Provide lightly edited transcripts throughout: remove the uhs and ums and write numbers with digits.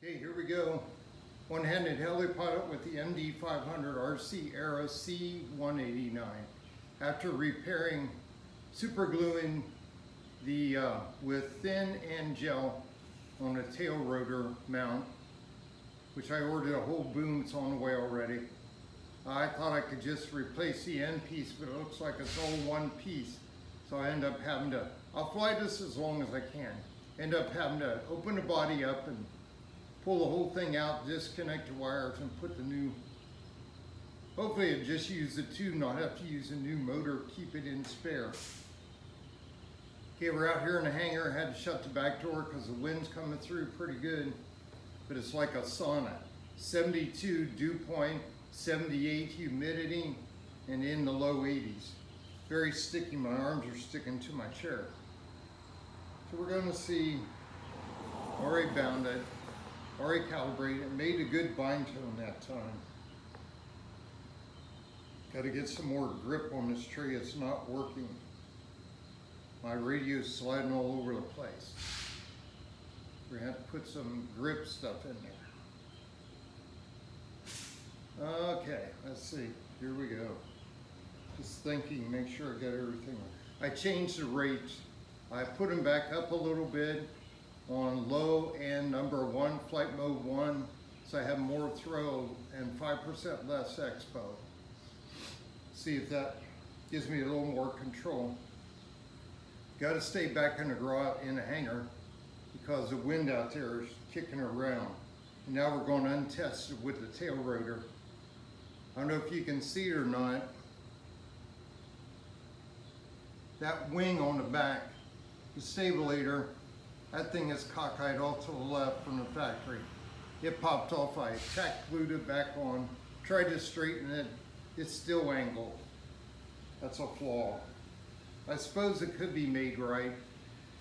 Okay, here we go. One-handed helipilot with the MD500 RC Era C189. After repairing, supergluing the with thin and gel on a tail rotor mount, which I ordered a whole boom, it's on the way already. I thought I could just replace the end piece, but it looks like it's all one piece. So I end up having to, I'll fly this as long as I can. End up having to open the body up and pull the whole thing out, disconnect the wires and put the new, hopefully it just use the two, not have to use a new motor, keep it in spare. Okay, we're out here in the hangar. I had to shut the back door because the wind's coming through pretty good, but it's like a sauna. 72 dew point, 78 humidity, and in the low 80s. Very sticky, my arms are sticking to my chair. So we're gonna see, already bound it, already calibrated it, made a good bind tone that time. Gotta get some more grip on this tree, it's not working. My radio's sliding all over the place. We're gonna have to put some grip stuff in there. Okay, let's see, here we go. Just thinking, make sure I got everything. I changed the rates. I put them back up a little bit on low and number 1, flight mode 1, so I have more throw and 5% less expo. See if that gives me a little more control. Got to stay back in the garage, in the hangar, because the wind out there is kicking around. And now we're going untested with the tail rotor. I don't know if you can see it or not. That wing on the back, the stabilator, that thing is cockeyed off to the left from the factory. It popped off, I tack glued it back on, tried to straighten it, it's still angled. That's a flaw. I suppose it could be made right.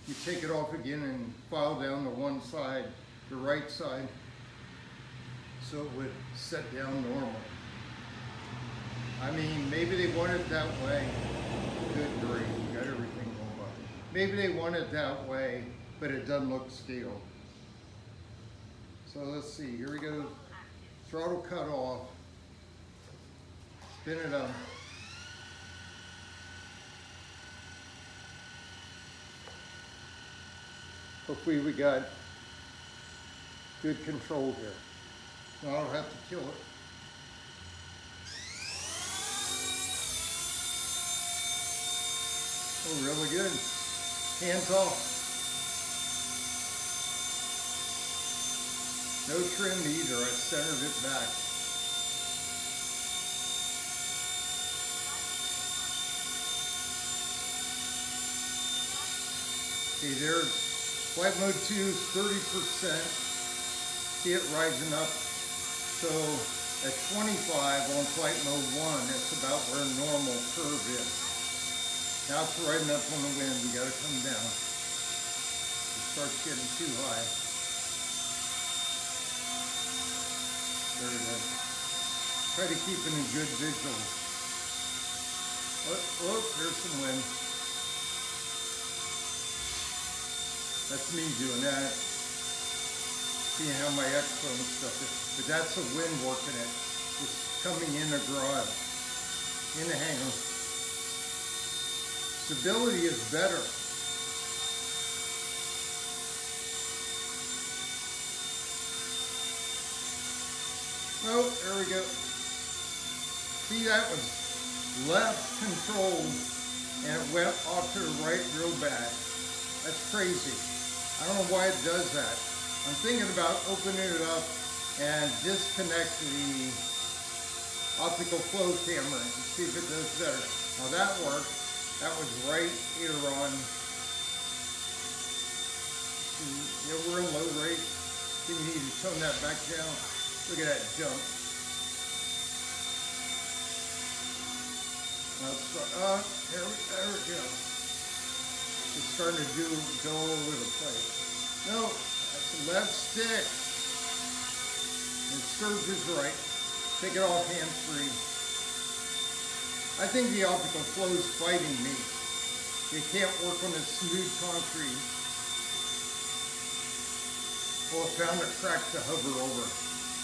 You take it off again and file down the one side, the right side, so it would set down normal. I mean, maybe they want it that way. Good grief, got everything going on. Maybe they want it that way, but it doesn't look scaled. So let's see, here we go. Throttle cut off. Spin it up. Hopefully we got good control here. Now I don't have to kill it. Oh, really good. Hands off. No trim either, I centered it back. Okay, there's flight mode 2 is 30%. See it rising up. So at 25 on flight mode 1, it's about where normal curve is. Now it's riding up on the wind, we gotta come down. It starts getting too high. There it is. Try to keep it in good visual. Oh, there's some wind. That's me doing that. Seeing how my expo and stuff is. But that's the wind working it. It's coming in the garage, in the hangar. Stability is better. Oh, there we go. See, that was left controlled and it went off to the right real bad. That's crazy. I don't know why it does that. I'm thinking about opening it up and disconnect the optical flow camera and see if it does better. Now that worked. That was right aileron. Yeah, we're in low rate. Then you need to tone that back down. Look at that jump. There we go. It's starting to go all over the place. No, that's the left stick. And surge is right. Take it off hands-free. I think the optical flow is fighting me. It can't work on a smooth concrete. Well, it found a crack to hover over,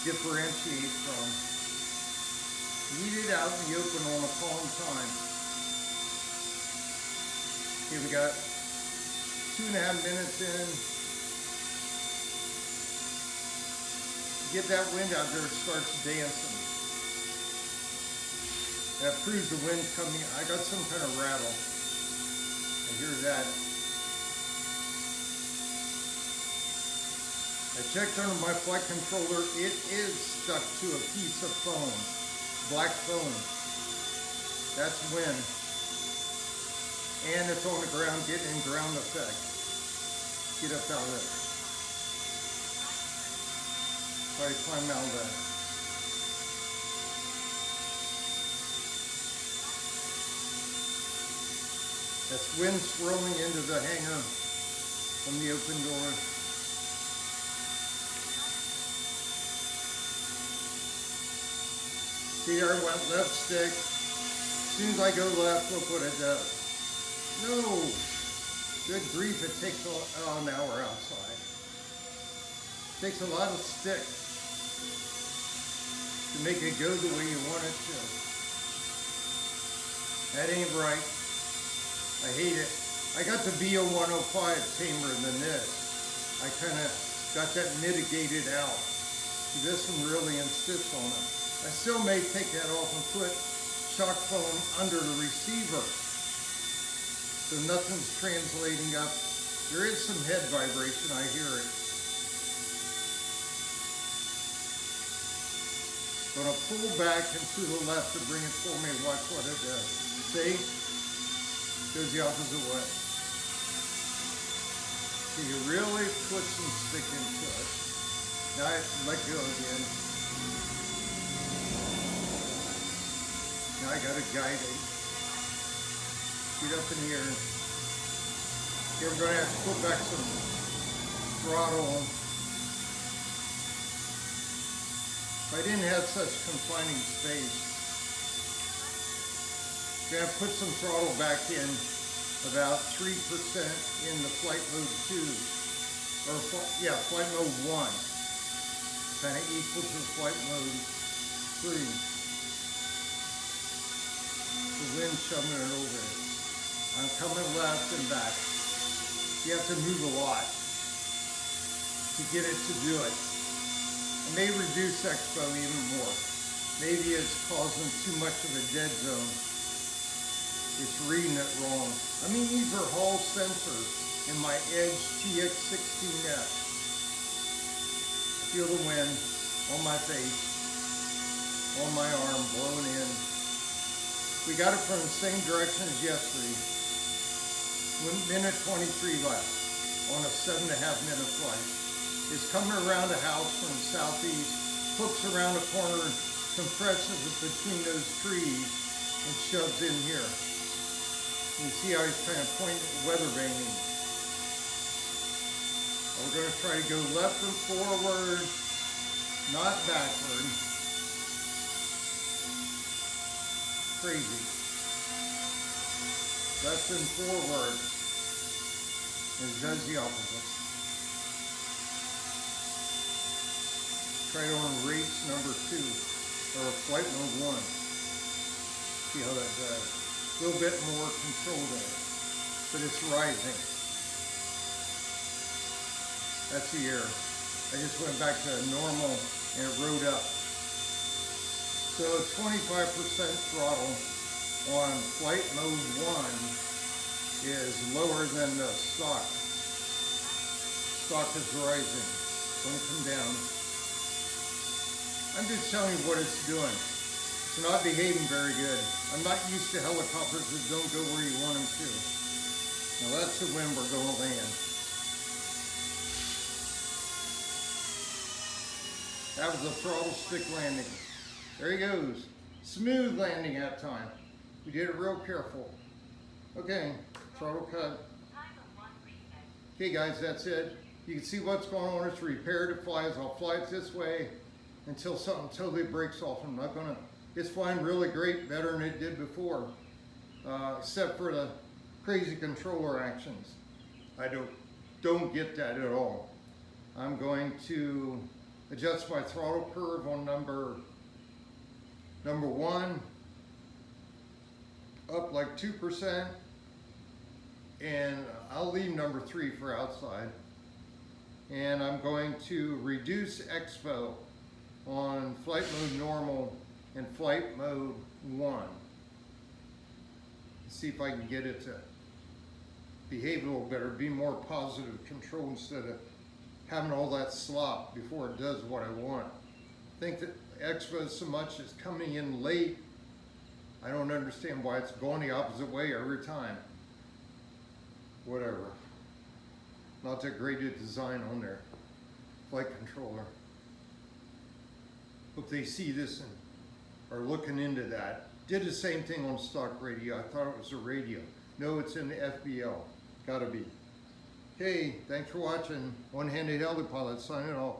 differentiate from. Heat it out in the open on a calm time. Okay, we got 2.5 minutes in. Get that wind out there, it starts dancing. That proves the wind's coming. I got some kind of rattle. I hear that. I checked under my flight controller. It is stuck to a piece of foam, black foam. That's wind. And it's on the ground, getting in ground effect. Get up out of it. Try to climb out of that. That's wind swirling into the hangar from the open door. See, I went left stick. As soon as I go left, look what it does. No! Good grief, it takes an hour outside. It takes a lot of stick to make it go the way you want it to. That ain't right. I hate it. I got the BO-105 tamer than this. I kind of got that mitigated out. This one really insists on it. I still may take that off and put shock foam under the receiver so nothing's translating up. There is some head vibration, I hear it. Gonna pull back and to the left to bring it for me. Watch what it does. See? Goes the opposite way. So you really put some stick into it. Now I let go again. Now I got to guide it. Get up in here. Okay, we're going to have to put back some throttle. If I didn't have such confining space, we're going to have to put some throttle back in, about 3% in the flight mode 2. Or, yeah, flight mode 1. Kind of equal to flight mode 3. The wind shoving it over. I'm coming left and back. You have to move a lot to get it to do it. It may reduce expo even more. Maybe it's causing too much of a dead zone. It's reading it wrong. I mean, these are Hall sensors in my EdgeTX16S. Feel the wind on my face, on my arm, blowing in. We got it from the same direction as yesterday. 1 minute 23 left on a 7.5-minute flight. It's coming around the house from the southeast, hooks around a corner, compresses it between those trees, and shoves in here. You see how he's kind of pointing weather vaning. We're going to try to go left and forward, not backward. Crazy. Left and forward. It does the opposite. Try it on race number 2, or flight mode 1. See how that does. A little bit more control there, but it's rising. That's the air. I just went back to normal and it rode up. So 25% throttle on flight mode 1 is lower than the stock. Stock is rising. Don't come down. I'm just telling you what it's doing. It's not behaving very good. I'm not used to helicopters that don't go where you want them to. Now that's the wind we're going to land. That was a throttle stick landing. There he goes. Smooth landing that time. We did it real careful. Okay, throttle cut. Okay guys, that's it. You can see what's going on. It's repaired. It flies. I'll fly it this way until something totally breaks off. I'm not gonna. It's flying really great, better than it did before, except for the crazy controller actions. I don't get that at all. I'm going to adjust my throttle curve on number 1 up like 2%, and I'll leave number 3 for outside. And I'm going to reduce expo on flight mode normal and flight mode 1. See if I can get it to behave a little better, be more positive control instead of having all that slop before it does what I want. I think that expo so much is coming in late. I don't understand why it's going the opposite way every time. Whatever. Not that great a design on their flight controller. Hope they see this and are looking into that. Did the same thing on stock radio. I thought it was a radio. No, it's in the FBL. Gotta be. Okay, thanks for watching. One-handed helipilot signing off.